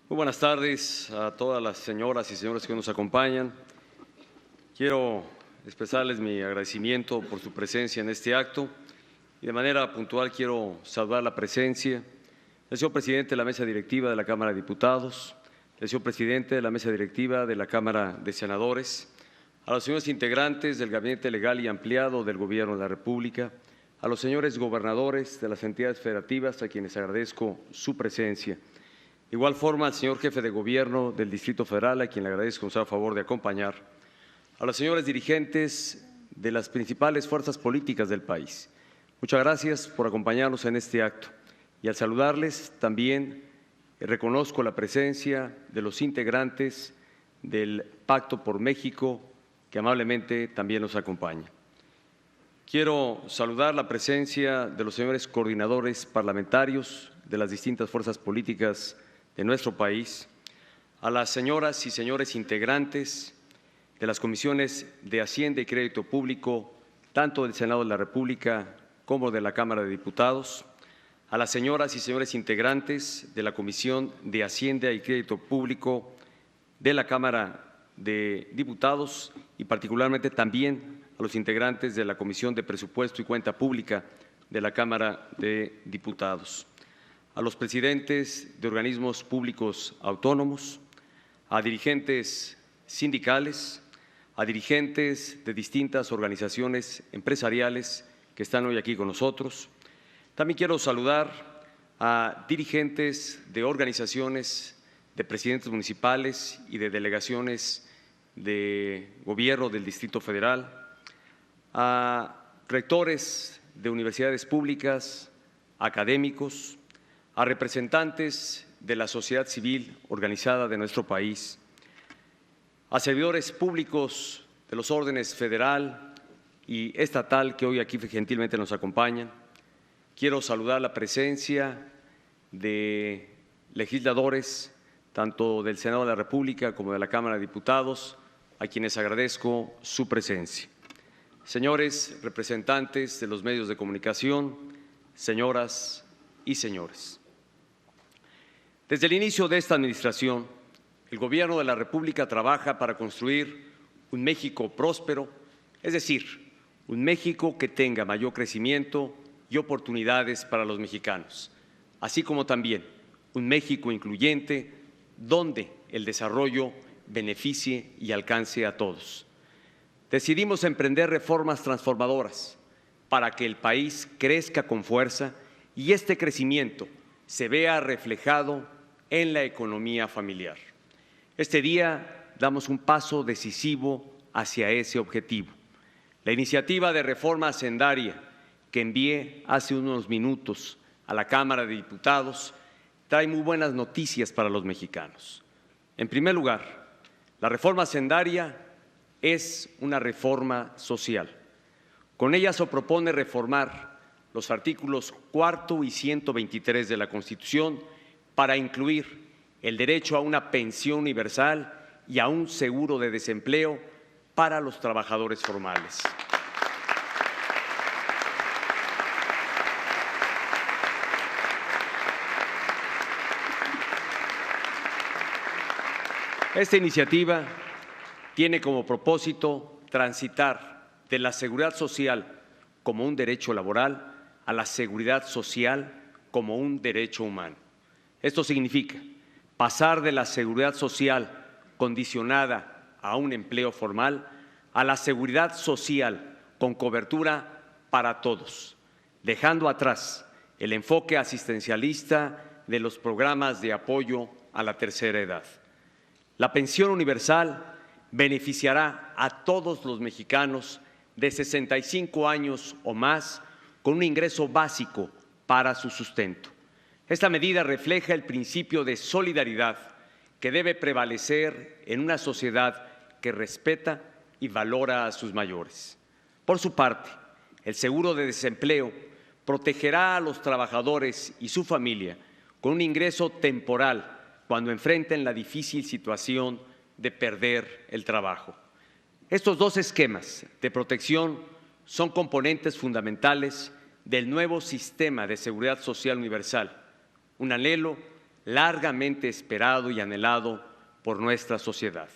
Muy buenas tardes a todas las señoras y señores que nos acompañan. Quiero expresarles mi agradecimiento por su presencia en este acto y de manera puntual quiero saludar la presencia del señor presidente de la mesa directiva de la Cámara de Diputados, del señor presidente de la mesa directiva de la Cámara de Senadores, a los señores integrantes del Gabinete Legal y Ampliado del Gobierno de la República, a los señores gobernadores de las entidades federativas, a quienes agradezco su presencia. De igual forma, al señor jefe de gobierno del Distrito Federal, a quien le agradezco nos haga favor de acompañar, a los señores dirigentes de las principales fuerzas políticas del país. Muchas gracias por acompañarnos en este acto. Y al saludarles también reconozco la presencia de los integrantes del Pacto por México, que amablemente también nos acompaña. Quiero saludar la presencia de los señores coordinadores parlamentarios de las distintas fuerzas políticas de nuestro país, a las señoras y señores integrantes de las comisiones de Hacienda y Crédito Público, tanto del Senado de la República como de la Cámara de Diputados, a las señoras y señores integrantes de la Comisión de Hacienda y Crédito Público de la Cámara de Diputados y particularmente también a los integrantes de la Comisión de Presupuesto y Cuenta Pública de la Cámara de Diputados, a los presidentes de organismos públicos autónomos, a dirigentes sindicales, a dirigentes de distintas organizaciones empresariales que están hoy aquí con nosotros. También quiero saludar a dirigentes de organizaciones de presidentes municipales y de delegaciones de gobierno del Distrito Federal, a rectores de universidades públicas, académicos, a representantes de la sociedad civil organizada de nuestro país, a servidores públicos de los órdenes federal y estatal que hoy aquí gentilmente nos acompañan. Quiero saludar la presencia de legisladores, tanto del Senado de la República como de la Cámara de Diputados, a quienes agradezco su presencia. Señores representantes de los medios de comunicación, señoras y señores. Desde el inicio de esta administración, el Gobierno de la República trabaja para construir un México próspero, es decir, un México que tenga mayor crecimiento y oportunidades para los mexicanos, así como también un México incluyente donde el desarrollo beneficie y alcance a todos. Decidimos emprender reformas transformadoras para que el país crezca con fuerza y este crecimiento se vea reflejado en la economía familiar. Este día damos un paso decisivo hacia ese objetivo. La iniciativa de reforma hacendaria que envié hace unos minutos a la Cámara de Diputados trae muy buenas noticias para los mexicanos. En primer lugar, la reforma hacendaria es una reforma social. Con ella se propone reformar los artículos 4 y 123 de la Constitución para incluir el derecho a una pensión universal y a un seguro de desempleo para los trabajadores formales. Esta iniciativa tiene como propósito transitar de la seguridad social como un derecho laboral a la seguridad social como un derecho humano. Esto significa pasar de la seguridad social condicionada a un empleo formal a la seguridad social con cobertura para todos, dejando atrás el enfoque asistencialista de los programas de apoyo a la tercera edad. La pensión universal beneficiará a todos los mexicanos de 65 años o más con un ingreso básico para su sustento. Esta medida refleja el principio de solidaridad que debe prevalecer en una sociedad que respeta y valora a sus mayores. Por su parte, el seguro de desempleo protegerá a los trabajadores y su familia con un ingreso temporal cuando enfrenten la difícil situación de perder el trabajo. Estos dos esquemas de protección son componentes fundamentales del nuevo sistema de seguridad social universal, un anhelo largamente esperado y anhelado por nuestra sociedad.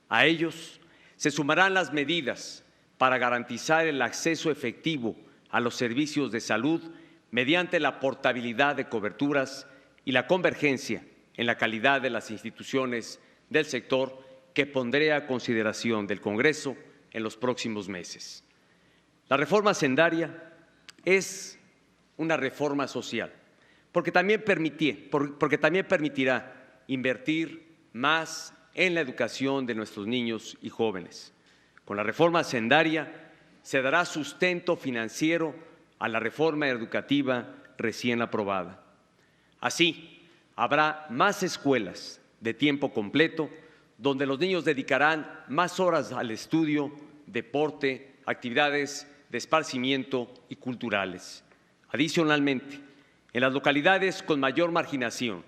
A ellos se sumarán las medidas para garantizar el acceso efectivo a los servicios de salud mediante la portabilidad de coberturas y la convergencia en la calidad de las instituciones del sector que pondré a consideración del Congreso en los próximos meses. La reforma hacendaria es una reforma social, porque también permitirá invertir más en la educación de nuestros niños y jóvenes. Con la reforma hacendaria se dará sustento financiero a la reforma educativa recién aprobada. Así, habrá más escuelas de tiempo completo donde los niños dedicarán más horas al estudio, deporte, actividades de esparcimiento y culturales. Adicionalmente, en las localidades con mayor marginación,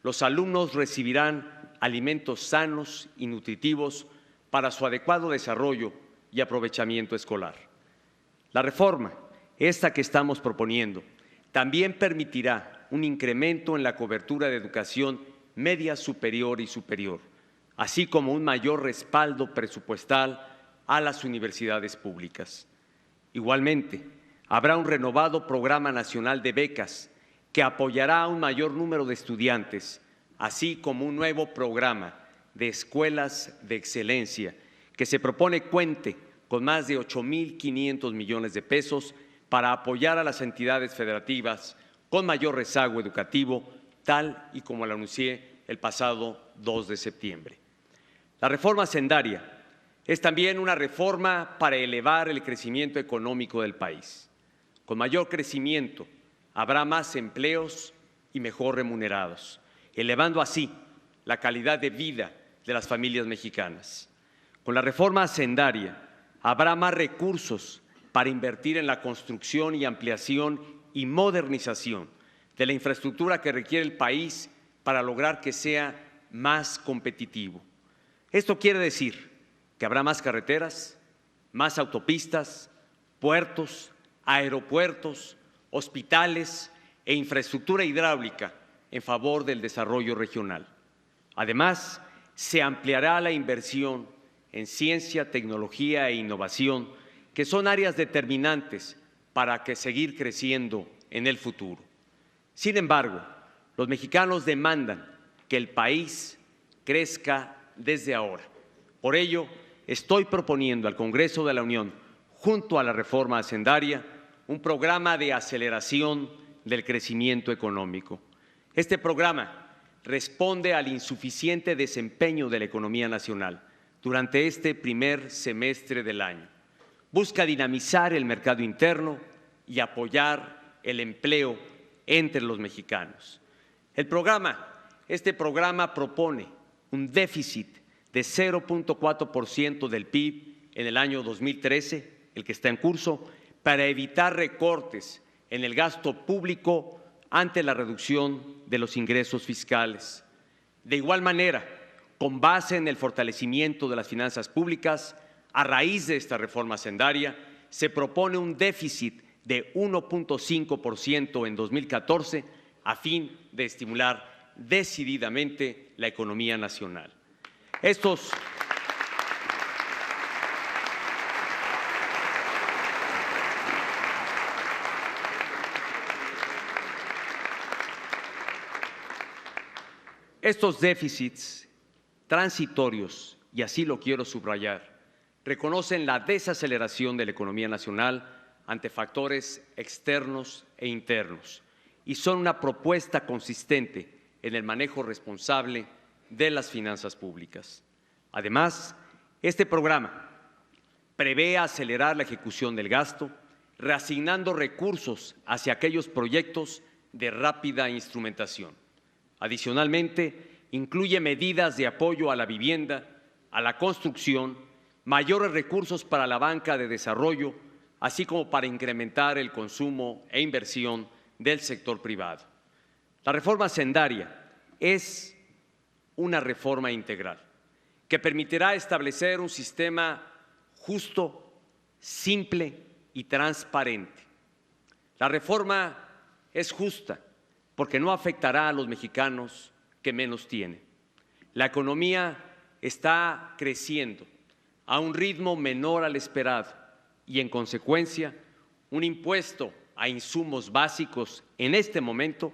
los alumnos recibirán alimentos sanos y nutritivos para su adecuado desarrollo y aprovechamiento escolar. La reforma, esta que estamos proponiendo, también permitirá un incremento en la cobertura de educación media superior y superior, así como un mayor respaldo presupuestal a las universidades públicas. Igualmente, habrá un renovado Programa Nacional de Becas que apoyará a un mayor número de estudiantes, así como un nuevo programa de escuelas de excelencia que se propone cuente con más de 8.500 millones de pesos para apoyar a las entidades federativas con mayor rezago educativo, tal y como lo anuncié el pasado 2 de septiembre. La reforma hacendaria es también una reforma para elevar el crecimiento económico del país. Con mayor crecimiento habrá más empleos y mejor remunerados, elevando así la calidad de vida de las familias mexicanas. Con la reforma hacendaria habrá más recursos para invertir en la construcción y ampliación y modernización de la infraestructura que requiere el país para lograr que sea más competitivo. Esto quiere decir que habrá más carreteras, más autopistas, puertos, aeropuertos, hospitales e infraestructura hidráulica en favor del desarrollo regional. Además, se ampliará la inversión en ciencia, tecnología e innovación, que son áreas determinantes para seguir creciendo en el futuro. Sin embargo, los mexicanos demandan que el país crezca desde ahora. Por ello, estoy proponiendo al Congreso de la Unión, junto a la reforma hacendaria, un programa de aceleración del crecimiento económico. Este programa responde al insuficiente desempeño de la economía nacional durante este primer semestre del año. Busca dinamizar el mercado interno y apoyar el empleo entre los mexicanos. Este programa propone un déficit de 0.4% del PIB en el año 2013, el que está en curso, para evitar recortes en el gasto público ante la reducción de los ingresos fiscales. De igual manera, con base en el fortalecimiento de las finanzas públicas, a raíz de esta reforma hacendaria, se propone un déficit de 1.5% en 2014 a fin de estimular decididamente la economía nacional. Estos déficits transitorios, y así lo quiero subrayar, reconocen la desaceleración de la economía nacional ante factores externos e internos y son una propuesta consistente en el manejo responsable de las finanzas públicas. Además, este programa prevé acelerar la ejecución del gasto, reasignando recursos hacia aquellos proyectos de rápida instrumentación. Adicionalmente, incluye medidas de apoyo a la vivienda, a la construcción, mayores recursos para la banca de desarrollo, así como para incrementar el consumo e inversión del sector privado. La reforma hacendaria es una reforma integral que permitirá establecer un sistema justo, simple y transparente. La reforma es justa porque no afectará a los mexicanos que menos tienen. La economía está creciendo a un ritmo menor al esperado y, en consecuencia, un impuesto a insumos básicos en este momento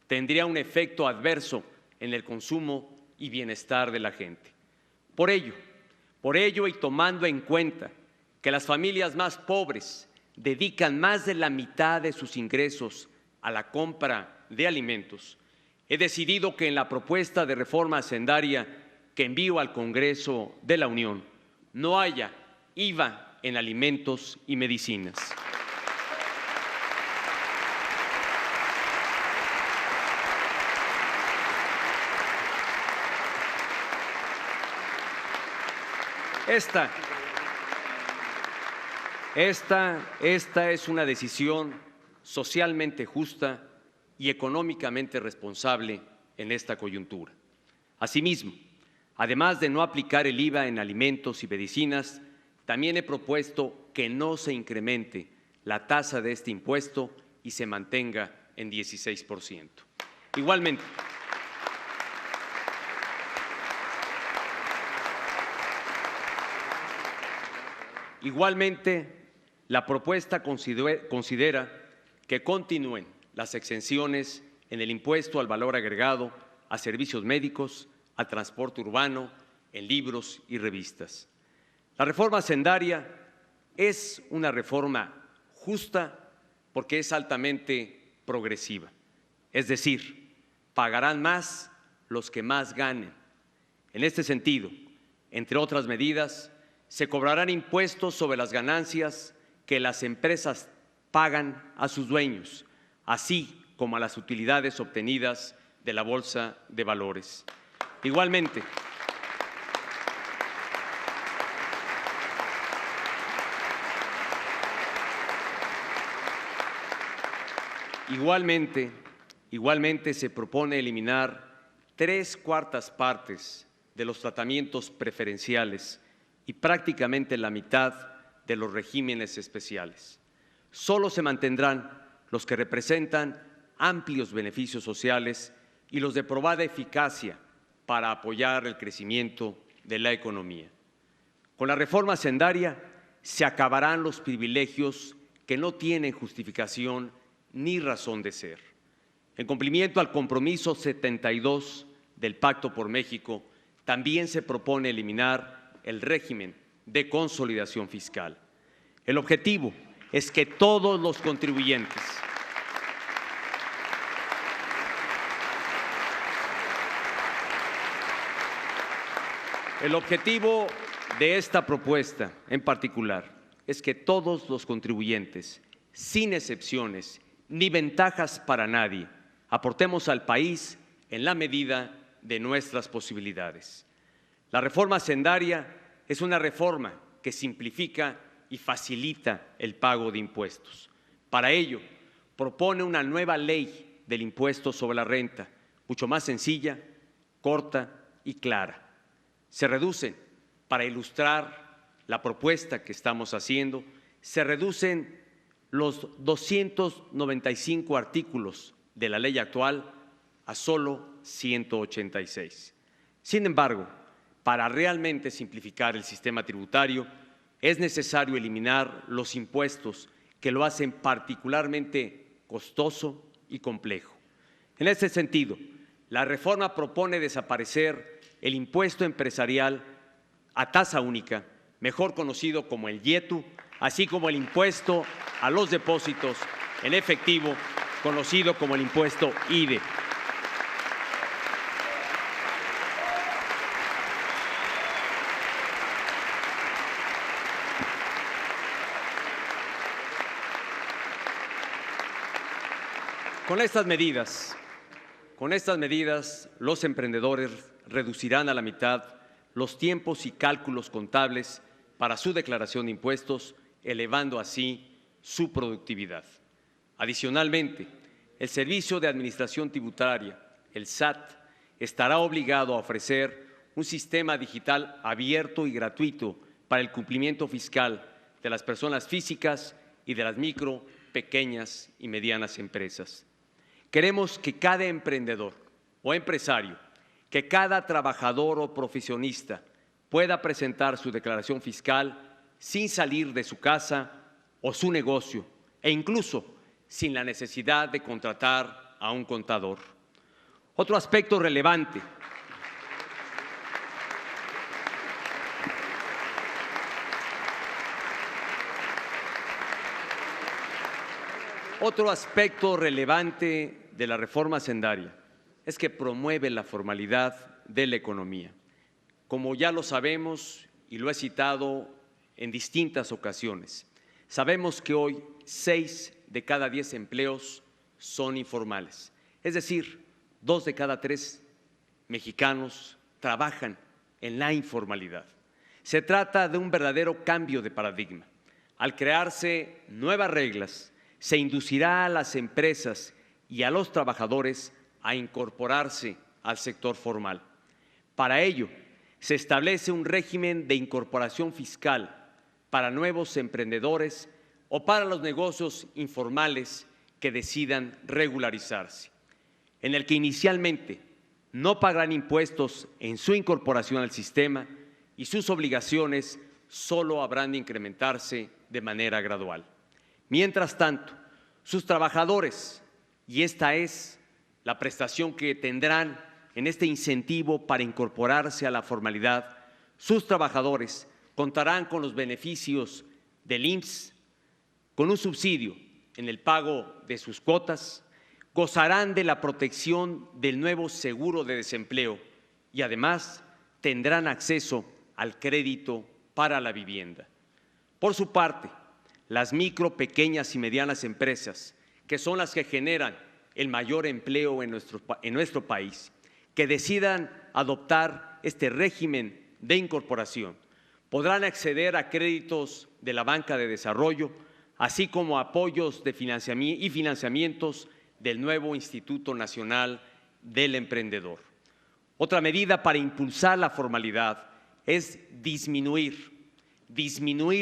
tendría un efecto adverso en el consumo y bienestar de la gente. Por ello y tomando en cuenta que las familias más pobres dedican más de la mitad de sus ingresos a la compra de alimentos, he decidido que en la propuesta de reforma hacendaria que envío al Congreso de la Unión no haya IVA en alimentos y medicinas. Esta es una decisión socialmente justa y económicamente responsable en esta coyuntura. Asimismo, además de no aplicar el IVA en alimentos y medicinas, también he propuesto que no se incremente la tasa de este impuesto y se mantenga en 16%. Igualmente, la propuesta considera que continúen las exenciones en el impuesto al valor agregado a servicios médicos, al transporte urbano, en libros y revistas. La reforma hacendaria es una reforma justa porque es altamente progresiva, es decir, pagarán más los que más ganen. En este sentido, entre otras medidas, se cobrarán impuestos sobre las ganancias que las empresas pagan a sus dueños, así como a las utilidades obtenidas de la Bolsa de Valores. Igualmente, se propone eliminar 3/4 partes de los tratamientos preferenciales y prácticamente la mitad de los regímenes especiales. Solo se mantendrán los que representan amplios beneficios sociales y los de probada eficacia para apoyar el crecimiento de la economía. Con la reforma hacendaria se acabarán los privilegios que no tienen justificación ni razón de ser. En cumplimiento al compromiso 72 del Pacto por México, también se propone eliminar el régimen de consolidación fiscal. El objetivo es que todos los contribuyentes El objetivo de esta propuesta en particular es que todos los contribuyentes, sin excepciones ni ventajas para nadie, aportemos al país en la medida de nuestras posibilidades. La reforma hacendaria es una reforma que simplifica y facilita el pago de impuestos. Para ello, propone una nueva ley del impuesto sobre la renta, mucho más sencilla, corta y clara. Se reducen, para ilustrar la propuesta que estamos haciendo, se reducen los 295 artículos de la ley actual a solo 186. Sin embargo, para realmente simplificar el sistema tributario, es necesario eliminar los impuestos que lo hacen particularmente costoso y complejo. En este sentido, la reforma propone desaparecer el impuesto empresarial a tasa única, mejor conocido como el IETU, así como el impuesto a los depósitos en efectivo, conocido como el impuesto IDE. Con estas medidas, los emprendedores reducirán a la mitad los tiempos y cálculos contables para su declaración de impuestos, elevando así su productividad. Adicionalmente, el Servicio de Administración Tributaria, el SAT, estará obligado a ofrecer un sistema digital abierto y gratuito para el cumplimiento fiscal de las personas físicas y de las micro, pequeñas y medianas empresas. Queremos que cada emprendedor o empresario, que cada trabajador o profesionista pueda presentar su declaración fiscal sin salir de su casa o su negocio e incluso sin la necesidad de contratar a un contador. Otro aspecto relevante de la reforma hacendaria es que promueve la formalidad de la economía. Como ya lo sabemos y lo he citado en distintas ocasiones, sabemos que hoy 6 de cada 10 empleos son informales. Es decir, 2 de cada 3 mexicanos trabajan en la informalidad. Se trata de un verdadero cambio de paradigma. Al crearse nuevas reglas, se inducirá a las empresas y a los trabajadores a incorporarse al sector formal. Para ello, se establece un régimen de incorporación fiscal para nuevos emprendedores o para los negocios informales que decidan regularizarse, en el que inicialmente no pagarán impuestos en su incorporación al sistema y sus obligaciones solo habrán de incrementarse de manera gradual. Mientras tanto, sus trabajadores, y esta es la prestación que tendrán en este incentivo para incorporarse a la formalidad, sus trabajadores contarán con los beneficios del IMSS, con un subsidio en el pago de sus cuotas, gozarán de la protección del nuevo seguro de desempleo y además tendrán acceso al crédito para la vivienda. Por su parte, las micro, pequeñas y medianas empresas, que son las que generan el mayor empleo en nuestro país, que decidan adoptar este régimen de incorporación, podrán acceder a créditos de la banca de desarrollo, así como a apoyos de financiamientos del nuevo Instituto Nacional del Emprendedor. Otra medida para impulsar la formalidad es disminuir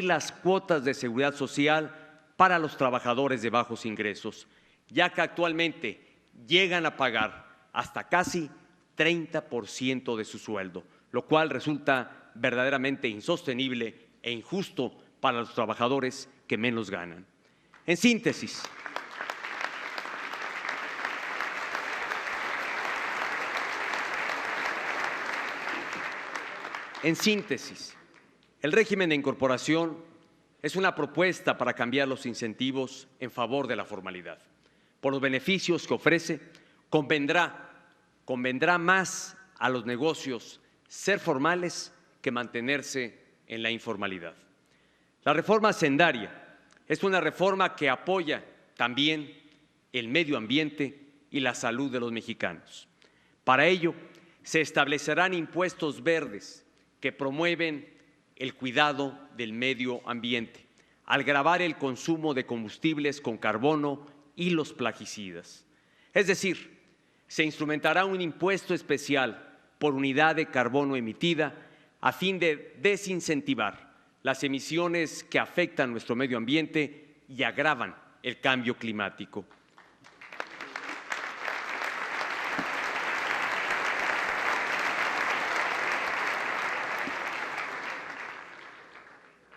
las cuotas de seguridad social para los trabajadores de bajos ingresos, ya que actualmente llegan a pagar hasta casi 30% de su sueldo, lo cual resulta verdaderamente insostenible e injusto para los trabajadores que menos ganan. En síntesis, el régimen de incorporación es una propuesta para cambiar los incentivos en favor de la formalidad. Por los beneficios que ofrece, convendrá más a los negocios ser formales que mantenerse en la informalidad. La reforma hacendaria es una reforma que apoya también el medio ambiente y la salud de los mexicanos. Para ello, se establecerán impuestos verdes que promueven el cuidado del medio ambiente, al gravar el consumo de combustibles con carbono y los plaguicidas. Es decir, se instrumentará un impuesto especial por unidad de carbono emitida a fin de desincentivar las emisiones que afectan nuestro medio ambiente y agravan el cambio climático.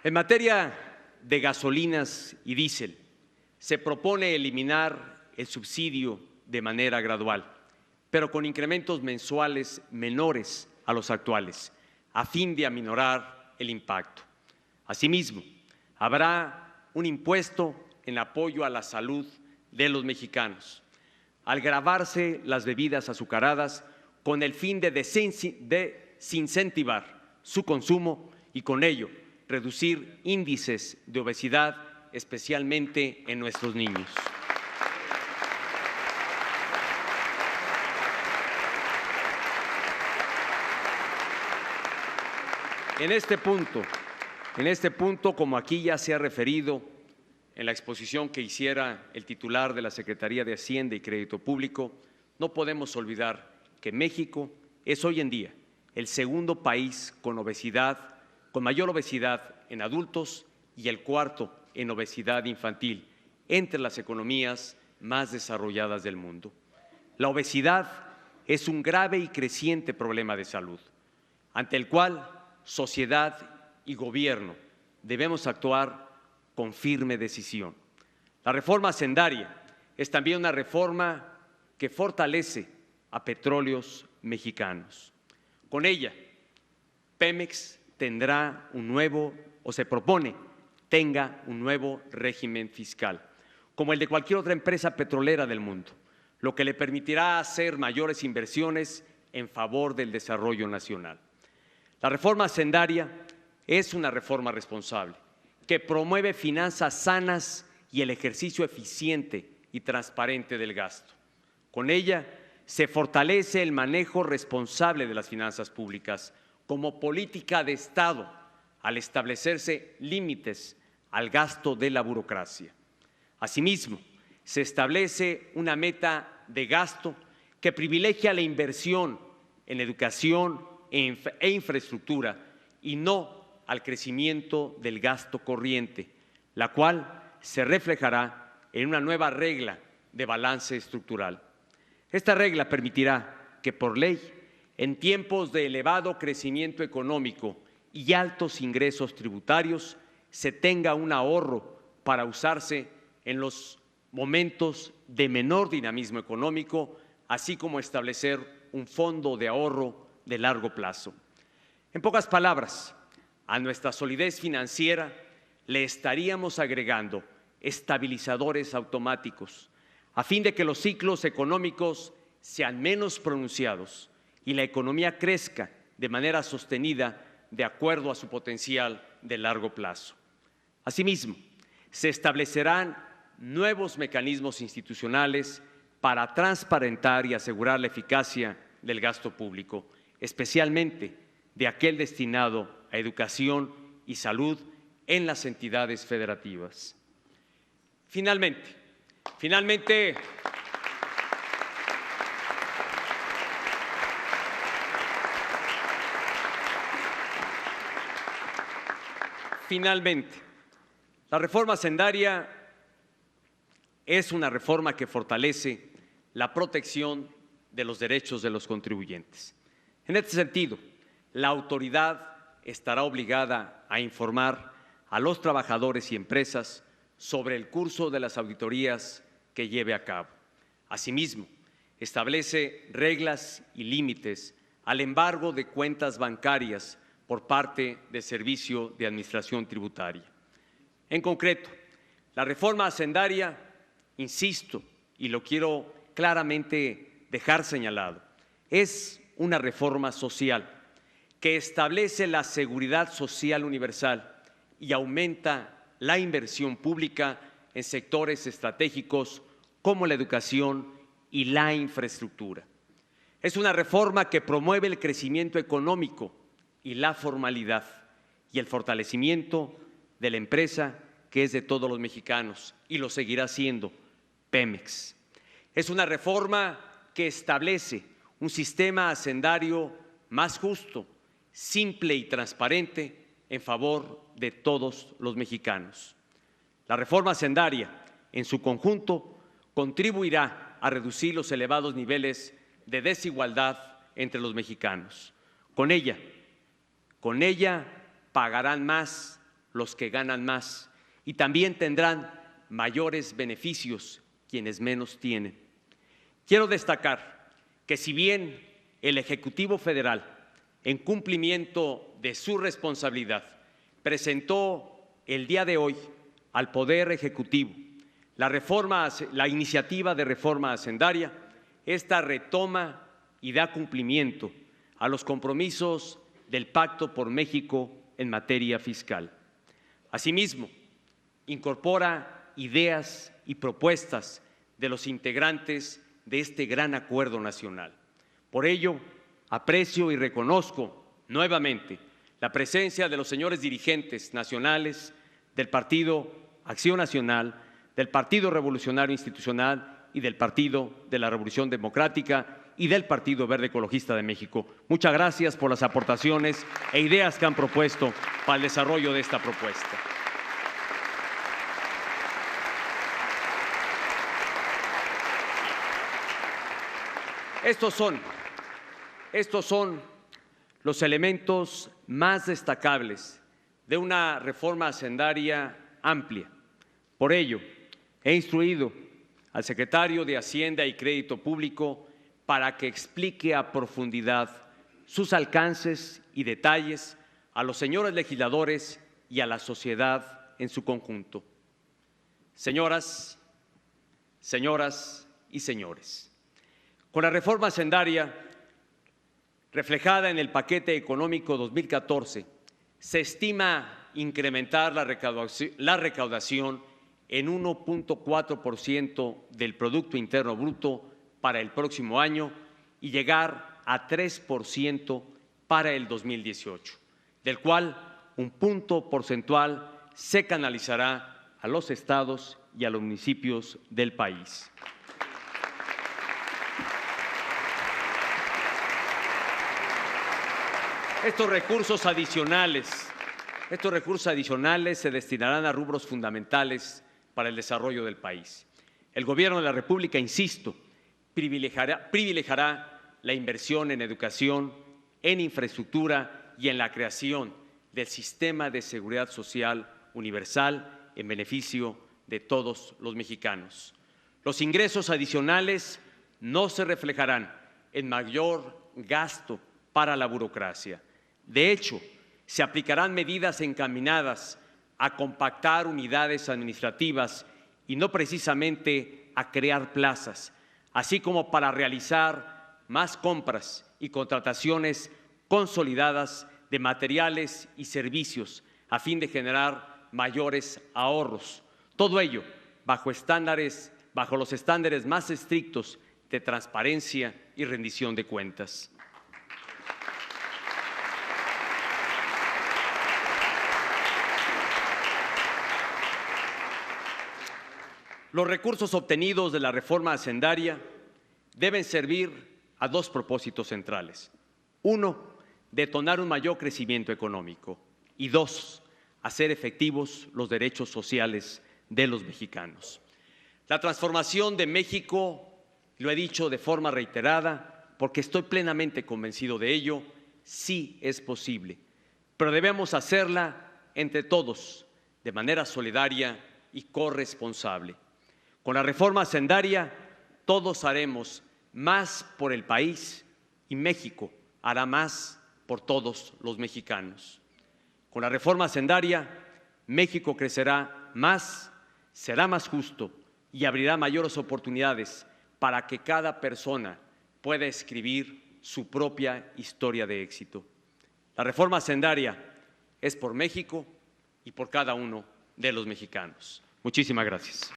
En materia de gasolinas y diésel, se propone eliminar el subsidio de manera gradual, pero con incrementos mensuales menores a los actuales, a fin de aminorar el impacto. Asimismo, habrá un impuesto en apoyo a la salud de los mexicanos, al gravarse las bebidas azucaradas con el fin de desincentivar su consumo y con ello reducir índices de obesidad, especialmente en nuestros niños. En este punto, como aquí ya se ha referido en la exposición que hiciera el titular de la Secretaría de Hacienda y Crédito Público, no podemos olvidar que México es hoy en día el segundo país con mayor obesidad en adultos y el cuarto en obesidad infantil entre las economías más desarrolladas del mundo. La obesidad es un grave y creciente problema de salud, ante el cual sociedad y gobierno debemos actuar con firme decisión. La reforma hacendaria es también una reforma que fortalece a Petróleos Mexicanos. Con ella, Pemex tendrá un nuevo, o se propone, tenga un nuevo régimen fiscal, como el de cualquier otra empresa petrolera del mundo, lo que le permitirá hacer mayores inversiones en favor del desarrollo nacional. La reforma hacendaria es una reforma responsable que promueve finanzas sanas y el ejercicio eficiente y transparente del gasto. Con ella se fortalece el manejo responsable de las finanzas públicas como política de Estado al establecerse límites al gasto de la burocracia. Asimismo, se establece una meta de gasto que privilegia la inversión en educación e infraestructura y no al crecimiento del gasto corriente, la cual se reflejará en una nueva regla de balance estructural. Esta regla permitirá que, por ley, en tiempos de elevado crecimiento económico y altos ingresos tributarios, se tenga un ahorro para usarse en los momentos de menor dinamismo económico, así como establecer un fondo de ahorro de largo plazo. En pocas palabras, a nuestra solidez financiera le estaríamos agregando estabilizadores automáticos, a fin de que los ciclos económicos sean menos pronunciados y la economía crezca de manera sostenida de acuerdo a su potencial de largo plazo. Asimismo, se establecerán nuevos mecanismos institucionales para transparentar y asegurar la eficacia del gasto público, especialmente de aquel destinado a educación y salud en las entidades federativas. Finalmente, la reforma hacendaria es una reforma que fortalece la protección de los derechos de los contribuyentes. En este sentido, la autoridad estará obligada a informar a los trabajadores y empresas sobre el curso de las auditorías que lleve a cabo. Asimismo, establece reglas y límites al embargo de cuentas bancarias por parte del Servicio de Administración Tributaria. En concreto, la reforma hacendaria, insisto, y lo quiero claramente dejar señalado, es una reforma social que establece la seguridad social universal y aumenta la inversión pública en sectores estratégicos como la educación y la infraestructura. Es una reforma que promueve el crecimiento económico y la formalidad y el fortalecimiento de la empresa que es de todos los mexicanos y lo seguirá siendo, Pemex. Es una reforma que establece un sistema hacendario más justo, simple y transparente en favor de todos los mexicanos. La reforma hacendaria, en su conjunto, contribuirá a reducir los elevados niveles de desigualdad entre los mexicanos. Con ella pagarán más los que ganan más y también tendrán mayores beneficios quienes menos tienen. Quiero destacar que si bien el Ejecutivo Federal, en cumplimiento de su responsabilidad, presentó el día de hoy al Poder Ejecutivo la iniciativa de reforma hacendaria, esta retoma y da cumplimiento a los compromisos del Pacto por México en materia fiscal. Asimismo, incorpora ideas y propuestas de los integrantes de este gran acuerdo nacional. Por ello, aprecio y reconozco nuevamente la presencia de los señores dirigentes nacionales del Partido Acción Nacional, del Partido Revolucionario Institucional y del Partido de la Revolución Democrática y del Partido Verde Ecologista de México. Muchas gracias por las aportaciones e ideas que han propuesto para el desarrollo de esta propuesta. Estos son los elementos más destacables de una reforma hacendaria amplia. Por ello, he instruido al secretario de Hacienda y Crédito Público para que explique a profundidad sus alcances y detalles a los señores legisladores y a la sociedad en su conjunto. Señoras y señores, con la reforma hacendaria reflejada en el paquete económico 2014, se estima incrementar la recaudación en 1.4% del Producto Interno Bruto para el próximo año y llegar a 3% para el 2018, del cual un punto porcentual se canalizará a los estados y a los municipios del país. Estos recursos adicionales se destinarán a rubros fundamentales para el desarrollo del país. El Gobierno de la República, insisto, privilegiará la inversión en educación, en infraestructura y en la creación del sistema de seguridad social universal en beneficio de todos los mexicanos. Los ingresos adicionales no se reflejarán en mayor gasto para la burocracia. De hecho, se aplicarán medidas encaminadas a compactar unidades administrativas y no precisamente a crear plazas, así como para realizar más compras y contrataciones consolidadas de materiales y servicios a fin de generar mayores ahorros. Todo ello bajo los estándares más estrictos de transparencia y rendición de cuentas. Los recursos obtenidos de la reforma hacendaria deben servir a dos propósitos centrales. Uno, detonar un mayor crecimiento económico. Y dos, hacer efectivos los derechos sociales de los mexicanos. La transformación de México, lo he dicho de forma reiterada, porque estoy plenamente convencido de ello, sí es posible, pero debemos hacerla entre todos, de manera solidaria y corresponsable. Con la reforma hacendaria, todos haremos más por el país y México hará más por todos los mexicanos. Con la reforma hacendaria, México crecerá más, será más justo y abrirá mayores oportunidades para que cada persona pueda escribir su propia historia de éxito. La reforma hacendaria es por México y por cada uno de los mexicanos. Muchísimas gracias.